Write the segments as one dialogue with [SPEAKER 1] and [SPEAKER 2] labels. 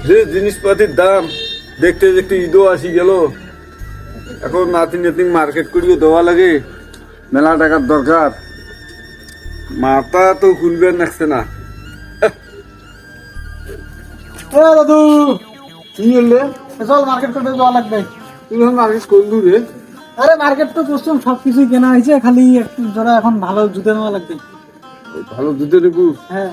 [SPEAKER 1] যে জিনিসপাতির দাম দেখতে দেখতে ঈদও আসি গেল, এখন নাতি নাতি মার্কেট করিয়ে দেওয়া লাগে, মেলা টাকার দরকার, মাথা তো খুলবে নাকছে না।
[SPEAKER 2] দাদু
[SPEAKER 1] কি বললে?
[SPEAKER 2] চল মার্কেট করতে যাওয়া লাগবে।
[SPEAKER 1] তুমি মার্কেট করলু রে?
[SPEAKER 2] আরে মার্কেট তো করছিলাম, সবকিছুই কেনা হয়েছে, খালি একটু যারা এখন ভালো জুতো নেওয়া লাগবে।
[SPEAKER 1] ভালো জুতো নেবু?
[SPEAKER 2] হ্যাঁ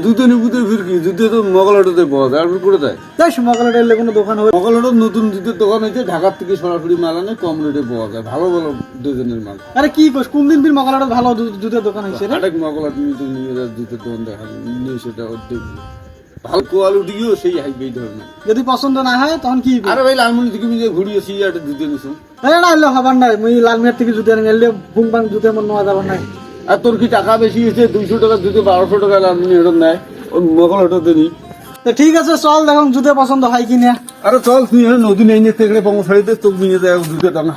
[SPEAKER 1] জুতো নেবু তো ফির কি, জুতো তো মগলাটোতে পাওয়া যায়, আর করে দেয়
[SPEAKER 2] যাই মকালাটা এলে কোনো দোকান হবে।
[SPEAKER 1] মগলাটোর নতুন জুতোর দোকান হয়েছে, ঢাকার থেকে সরাসরি মাল আনে, কম রেটে পাওয়া যায়, ভালো ভালো দুজনের মাল।
[SPEAKER 2] আরে কি কোস, কোন দিন দিন মকালাটা ভালো জুতোর দোকান হয়েছে রে?
[SPEAKER 1] আরেক মগলা তুমি তো নিয়ে যাও জুতোর দোকান দেখা নিয়ে, সেটা দেখবো ভালো কোয়ালিটিও সেই হাইবে ধরনের।
[SPEAKER 2] যদি পছন্দ না হয় তখন কি?
[SPEAKER 1] আরে ভাই লালমনি থেকে আমি যে ঘুরিয়েছি একটা জুতো নিছো।
[SPEAKER 2] না এলে হবার নাই, মুই লালমিয়ার থেকে জুতো আনি, এলে বুং বাং জুতো মন নেওয়া যাবার নাই।
[SPEAKER 1] আর তোর কি টাকা বেশি হয়েছে? 200 টাকা জুতো 1200 টাকা লালমনি এটা নেয়, ওই মগলাটোতে নি।
[SPEAKER 2] তো ঠিক আছে চল, দেখুন জুতো পছন্দ হয় কিনা।
[SPEAKER 1] আরে চল তুই নদী নিয়ে নিয়ে থেকে পৌঁছাইতে তোকে নিয়ে যায় জুতো, তখন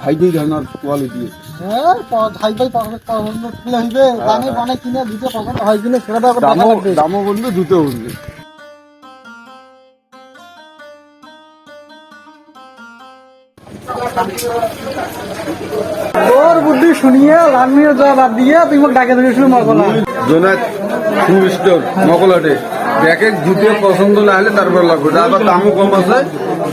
[SPEAKER 1] হাইবে ধরনের কোয়ালিটি।
[SPEAKER 2] হ্যাঁ ভাই ভাই পছন্দ কিনে হইবে, দামে বানে কিনে জুতো পছন্দ হয় কিনা সেটা তো দেখা লাগবে।
[SPEAKER 1] দামও বলবে জুতো বলবে।
[SPEAKER 2] তোর বুদ্ধি শুনিয়ে লালমিয়া যাওয়া বাদ দিয়ে তুই মোক ডাকে ধরে শুরু মকলা
[SPEAKER 1] জোনাক ফুল স্টোর মকলাটে দেখে জুতো পছন্দ না হলে তারপর লাগবে, আবার দামও কম আছে,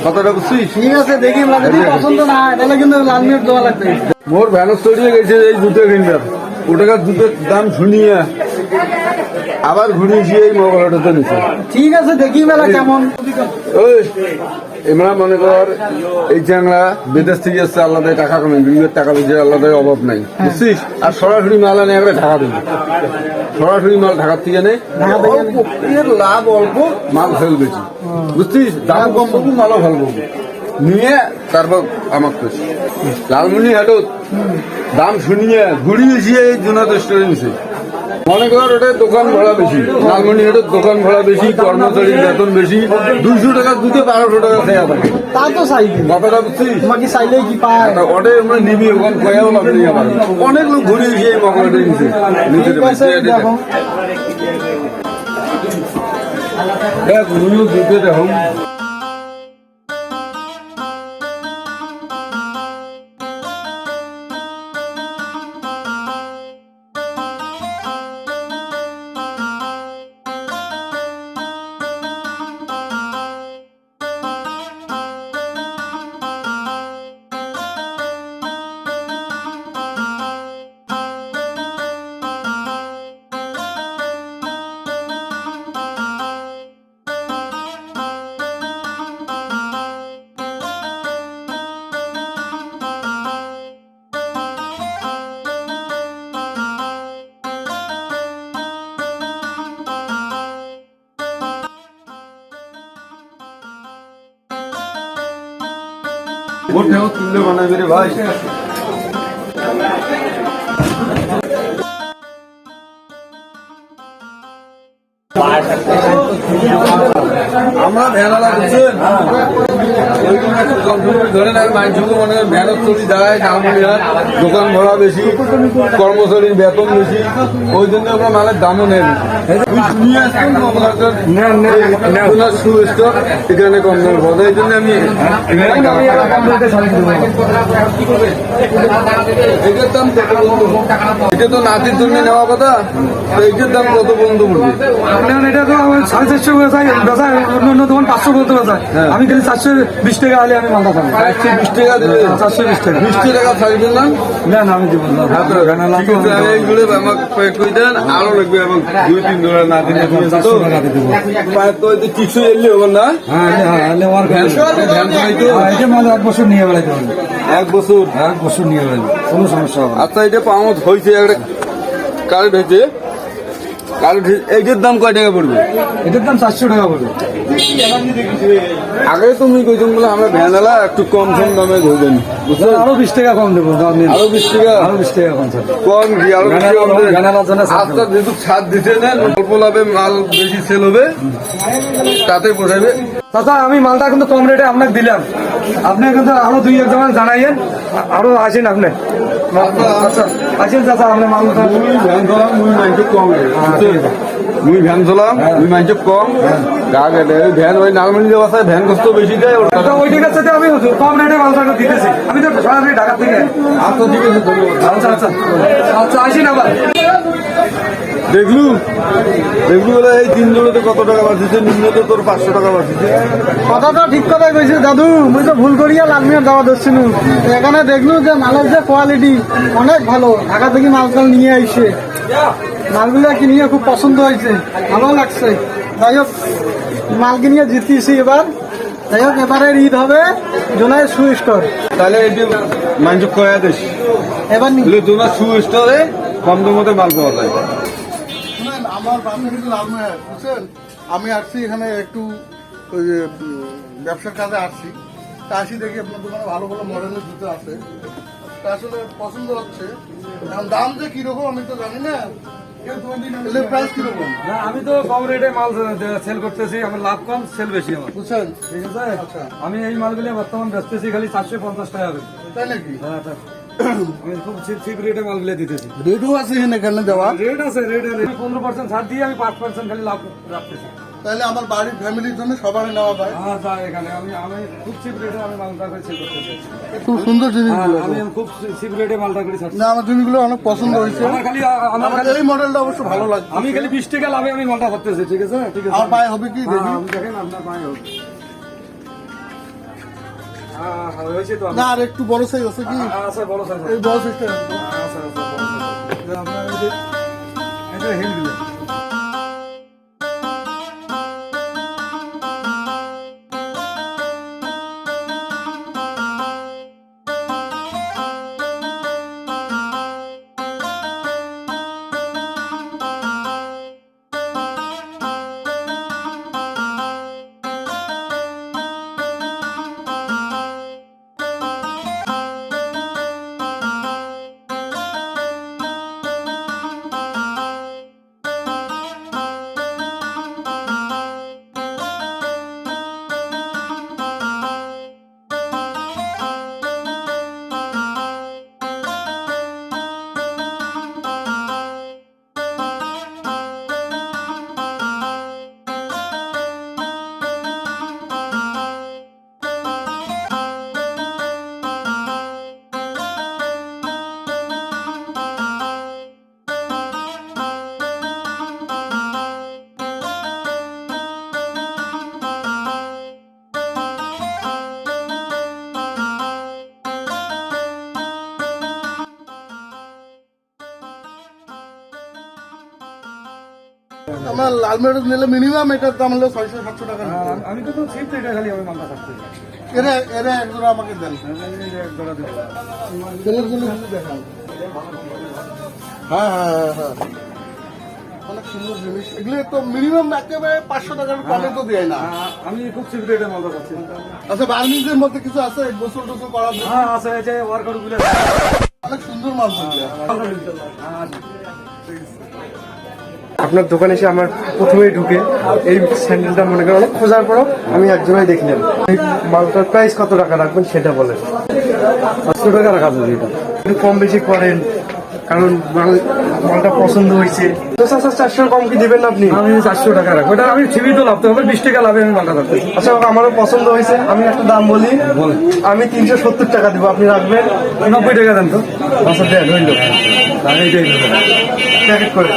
[SPEAKER 1] কথাটা বুঝছিস?
[SPEAKER 2] ঠিক আছে দেখি যদি পছন্দ না হয় তাহলে কিন্তু লালমিয়ার যাওয়া লাগবে।
[SPEAKER 1] মোর ভ্যানস তৈরি গেছে এই জুতো কিনবার, ও টাকার জুতোর দাম শুনিয়ে আবার ঘুরিয়েছি এই মগলাটাতে নিচ্ছে।
[SPEAKER 2] ঠিক আছে দেখি মেলা কেমন।
[SPEAKER 1] ওই এমরা মনে কর এই চ্যাংরা বিদেশ থেকে এসছে, আল্লাহ টাকা কমে, বিভিন্ন টাকা পয়সা আল্লাহ অভাব নাই, বুঝছিস? আর সরাসরি মাল আনে একবারে ঢাকা দিবি, সরাসরি মাল ঢাকার থেকে নেই, এর লাভ অল্প, মাল ফেল বেশি, বুঝছিস? দাম কম পাবো, মালও ভালো পাবো, নিয়ে তারপর আমাকে কইস লালমনি হাটত দাম শুনিয়ে ঘুরিয়েছি এই জোনাত স্টোরে নিছে। মনে কর ওটা দোকান ভাড়া বেশি, লালমনি হাটের দোকান ভাড়া বেশি, কর্মচারীর বেতন বেশি, 200 টাকা দুধে 1200 টাকা খেয়া থাকে।
[SPEAKER 2] তা তো চাই,
[SPEAKER 1] কথাটা বুঝছিস?
[SPEAKER 2] তোমাকে চাইলেই কি পায়?
[SPEAKER 1] ওটা আমরা নিবি, ওখান খয়াও লাগবে আমার, অনেক লোক ঘুরিয়েছি এই মকলাটা নিছে।
[SPEAKER 2] ঠিক আছে দেখো।
[SPEAKER 1] দেখ মুইও দিতে দেখো। ওঠেও তুললে বানাবি রে ভাই। আমরা ভ্যানালা বুঝছেন, ধরেন আর মাইনসুকে মনে হয় ভ্যানত চলি দাঁড়ায়, দোকান ভাড়া বেশি, কর্মচারীর বেতন বেশি, ওই জন্য আমরা মালের দামও নেই। নিয়ে আসতাম এখানে কম দাম পাওয়া যায়, এই জন্য আমি এটার দাম কত বন্ধু, এটা তো নাতির জন্য নেওয়া কথা, এইটার দাম কত বন্ধু বলবি?
[SPEAKER 2] এটা তো 450 বেচাই, অন্য দোকান 500 বলতে বেচাই, আমি খালি 420 টাকা হলে আমি মালটা পাবো।
[SPEAKER 1] 420 টাকা দেবে?
[SPEAKER 2] 420 টাকা।
[SPEAKER 1] 20 টাকা ছাড়বেন না?
[SPEAKER 2] না না আমি দিব না।
[SPEAKER 1] এইগুলো আমাকে প্যাক করে দেন, আরো লাগবে এবং 2-3 ধরে না দিলে কিছু এলে হবে না।
[SPEAKER 2] এক বছর নিয়ে বেড়াইতে পারবে,
[SPEAKER 1] 1 বছর
[SPEAKER 2] 1 বছর নিয়ে বেড়াইবে, কোনো সমস্যা হবে না।
[SPEAKER 1] আচ্ছা এটা পাওয়া হয়েছে, একটা কার্ড হয়েছে, কার্ড এইটার দাম কয় টাকা পড়বে?
[SPEAKER 2] এটার দাম 400 টাকা পড়বে।
[SPEAKER 1] আগে তুমি কইছো বলে আমরা ভ্যানালা একটু কম দামে ধরবেন, বুঝলেন?
[SPEAKER 2] আরো 20 টাকা কম দেবো,
[SPEAKER 1] আরো 20 টাকা,
[SPEAKER 2] আরো 20 টাকা কম থাকবে।
[SPEAKER 1] কম কি আরো
[SPEAKER 2] ভ্যানালার জন্য
[SPEAKER 1] আজটা যেহেতু ছাড় দিতে নেন, অল্প লাভে মাল বেশি সেল হবে, তাতে পোষাবে।
[SPEAKER 2] চাচা আমি মালটা কিন্তু কম রেটে আপনাকে দিলাম, আপনি কিন্তু আরো 2-1 জন জানাইয়েন, আরো আসেন আপনি। আচ্ছা আসেন চাচা, আপনি মালটা
[SPEAKER 1] ভ্যান ধরা কম মুই ভ্যান চলাম মুই মানুষ কম গা গেলে ভ্যান ওই নালমন্ডি যে বাসায় ভ্যান কষ্ট বেশি দেয় ওটা
[SPEAKER 2] তো ওই ঠিক আছে তো আমি কম রেটে মালটা দিতেছি আমি তো সরাসরি ঢাকা থেকে
[SPEAKER 1] আচ্ছা ঠিক আছে ধন্যবাদ।
[SPEAKER 2] আচ্ছা আচ্ছা আচ্ছা আসি না আবার
[SPEAKER 1] দেখলু দেখলু বলে এই 3 জোড়াতে কত টাকা বাড়ছে নিম্নতে তোর 500 টাকা বাড়ছে
[SPEAKER 3] কথা তো ঠিক কথাই কইছে দাদু মুই তো ভুল করিয়া লালমিয়ার দাওয়া ধরছিল এখানে দেখলু যে মালের যে কোয়ালিটি অনেক ভালো ঢাকা থেকে মালটাল নিয়ে আইছে মালগুলা কিনিয়ে খুব পছন্দ হয়েছে ভালো লাগছে যাই হোক মাল কিনিয়ে জিতিয়েছি এবার যাই হোক এবারের ঈদ হবে জোনাই শু স্টোর
[SPEAKER 1] তাহলে এটি মানুষ কয়া দিস
[SPEAKER 3] এবার
[SPEAKER 1] তোমার শু স্টোরে কম দামতে মাল পাওয়া যায়।
[SPEAKER 4] শুনেন আমার বাসা কিন্তু লালমায়া বুঝছেন আমি আসছি এখানে একটু ওই যে ব্যবসার কাজে আসছি তা আসি দেখি আপনার দোকানে ভালো ভালো মডেলের জুতো আছে তা আসলে পছন্দ হচ্ছে এখন দাম যে কিরকম আমি তো জানি না এগুলোর প্রাইস কিরকম
[SPEAKER 2] না আমি তো কম রেটে মাল সেল করতেছি আমার লাভ কম সেল বেশি আমার
[SPEAKER 4] বুঝছেন
[SPEAKER 2] ঠিক আছে
[SPEAKER 4] আচ্ছা।
[SPEAKER 2] আমি এই মালগুলি বর্তমান বেচতেছি খালি 450 টাকা করে
[SPEAKER 4] তাই নাকি
[SPEAKER 2] হ্যাঁ তা আমি খুব চিপ রেটে মালগুলি দিতেছি
[SPEAKER 4] রেটও আছে এখানে দেওয়া
[SPEAKER 2] রেট আছে রেট 15% ছাড় দিয়ে আমি 5% খালি লাভ রাখতেছি
[SPEAKER 4] তাহলে আমার বাড়ির ফ্যামিলির জন্য সবার নেওয়া যায়
[SPEAKER 2] হ্যাঁ তা এখানে আমি আমি খুব চিপ রেটে আমি মালটা করে সেল করতেছি
[SPEAKER 4] খুব সুন্দর
[SPEAKER 2] হ্যাঁ,
[SPEAKER 4] জিনিসগুলো
[SPEAKER 2] আমি খুব চিপ রেটে মালটা করে ছাড়ছি
[SPEAKER 4] না আমার জিনিসগুলো অনেক পছন্দ হয়েছে
[SPEAKER 2] আমার খালি
[SPEAKER 4] আমার এই মডেলটা অবশ্য ভালো লাগছে
[SPEAKER 2] আমি খালি 20 টাকা লাভে আমি মালটা করতেছি ঠিক আছে ঠিক আছে
[SPEAKER 4] আমার পায়ে হবে কি
[SPEAKER 2] হ্যাঁ,
[SPEAKER 4] দেখি
[SPEAKER 2] আমি দেখেন আপনার পায়ে হোক হ্যাঁ হ্যাঁ হয়েছে তো
[SPEAKER 4] না আর একটু বড় সাইজ আছে কি
[SPEAKER 2] আছে বড় সাইজ
[SPEAKER 4] এই বড় সাইজটা
[SPEAKER 2] আছে আছে বড় সাইজ আপনার এই যে এটা হিল দিলে
[SPEAKER 4] আমার লালমেট নিলে মিনিমাম এটার দাম হলো 600-700 টাকা নিতে হবে।
[SPEAKER 2] আমি তো চিপ রেটে খালি আমি মালটা করতেছি
[SPEAKER 4] এরা এরা এক জোড়া আমাকে দেন
[SPEAKER 2] এক জোড়া দেবো
[SPEAKER 4] তেলের জন্য কিছু দেখান হ্যাঁ হ্যাঁ হ্যাঁ হ্যাঁ অনেক সুন্দর জিনিস এগুলো তো মিনিমাম একেবারে 500 টাকার কমে তো দেয় না
[SPEAKER 2] আমি খুব চিপ রেটে মালটা করছি
[SPEAKER 4] আচ্ছা বার্মিংসের মধ্যে কিছু আছে গোসল টোসল করা যায়?
[SPEAKER 2] হ্যাঁ আছে এই যে ওয়ার্কআউট গুলো
[SPEAKER 4] অনেক সুন্দর মাল
[SPEAKER 3] আপনার দোকানে এসে আমার প্রথমেই ঢুকে এই স্যান্ডেলটা মনে করেন অনেক খোঁজার পরও আমি একজনই দেখলাম এই মালটার প্রাইস কত টাকা রাখবেন সেটা বলেন
[SPEAKER 1] 500 টাকা রাখা যাবে এটা
[SPEAKER 3] একটু কম বেশি করেন কারণ মালটা পছন্দ হয়েছে তো 400 কম কি দিবেন না আপনি
[SPEAKER 2] আমি 400 টাকা রাখবো এটা আমি ছিবি তো লাভ হবে 20 টাকা লাভে আমি মালটা করতেছি
[SPEAKER 3] আচ্ছা আমারও পছন্দ হয়েছে আমি একটা দাম বলি আমি 370 টাকা দিব আপনি রাখবেন
[SPEAKER 2] 90 টাকা দেন তো
[SPEAKER 3] আচ্ছা দেন হইল
[SPEAKER 2] এইটাই
[SPEAKER 3] প্যাকেট করে